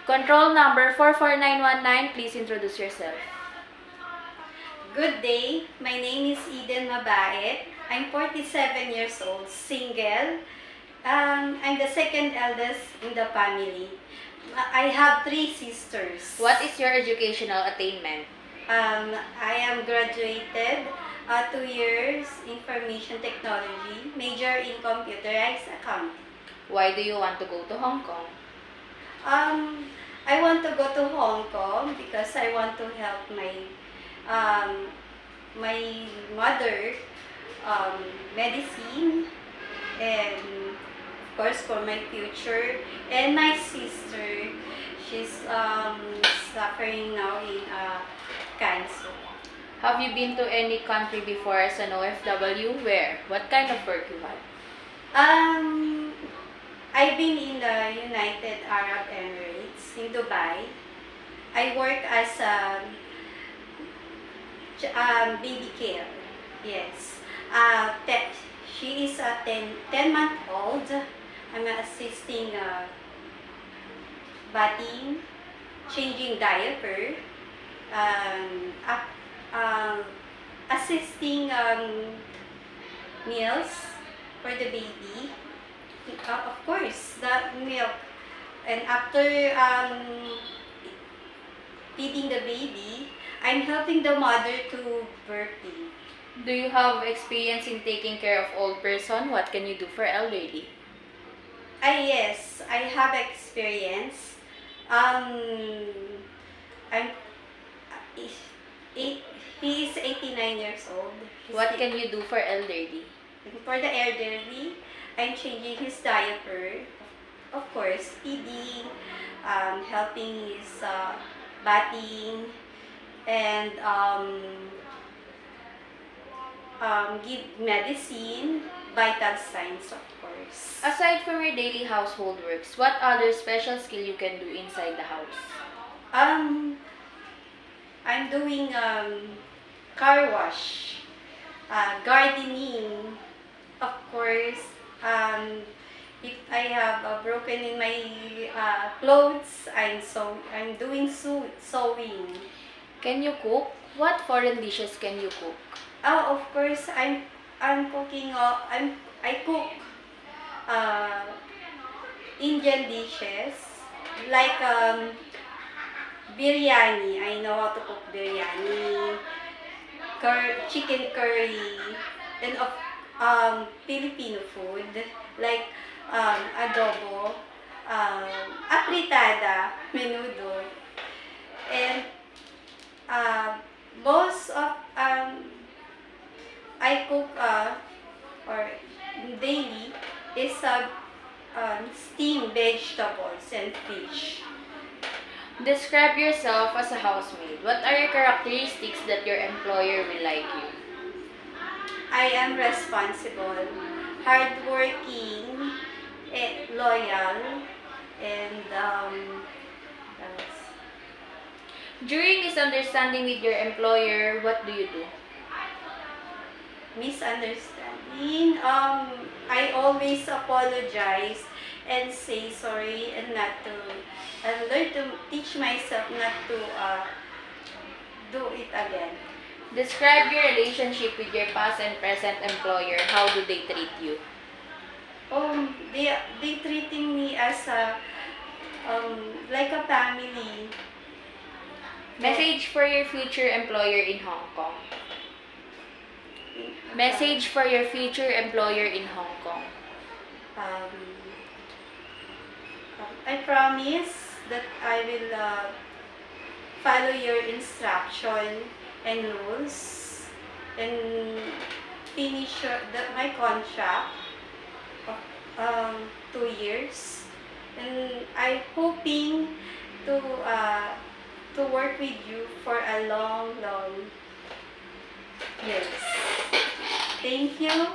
Control number 44919, please introduce yourself. Good day. My name is Eden Mabait. I'm 47 years old, single. I'm the second eldest in the family. I have 3 sisters. What is your educational attainment? I am graduated 2 years information technology, major in computerized accounting. Why do you want to go to Hong Kong? I want to go to Hong Kong because I want to help my mother medicine, and of course for my future, and my sister, she's suffering now in cancer. Have you been to any country before as an OFW? Where? What kind of work you had? I've been in the United Arab Emirates, in Dubai. I work as a baby care. Yes. She is a 10-month-old. I'm assisting bathing, changing diaper, assisting meals for the baby. Of course, the milk. And after feeding the baby, I'm helping the mother to burping. Do you have experience in taking care of old person? What can you do for elderly? Yes, I have experience. I'm he is 89 years old. What can you do for elderly? For the elderly, I'm changing his diaper, of course, feeding, helping his bathing, and give medicine, vital signs, of course. Aside from your daily household works, what other special skill you can do inside the house? I'm doing car wash, gardening, of course. If I have broken in my clothes, I'm doing sewing. Can you cook? What foreign dishes can you cook? Oh, of course, I'm cooking. I cook Indian dishes like biryani. I know how to cook biryani, chicken curry, and Filipino food like adobo, apritada, menudo, and most of I cook or daily is steamed vegetables and fish. Describe yourself as a housemaid. What are your characteristics that your employer will like you? I am responsible, hardworking, loyal, and else? During misunderstanding with your employer, what do you do? Misunderstanding. I always apologize and say sorry, and learn to teach myself not to do it again. Describe your relationship with your past and present employer. How do they treat you? They treating me as like a family. Message for your future employer in Hong Kong. Message for your future employer in Hong Kong. I promise that I will follow your instruction and rules, and finish my contract of 2 years. And I'm hoping to work with you for a long years. Thank you.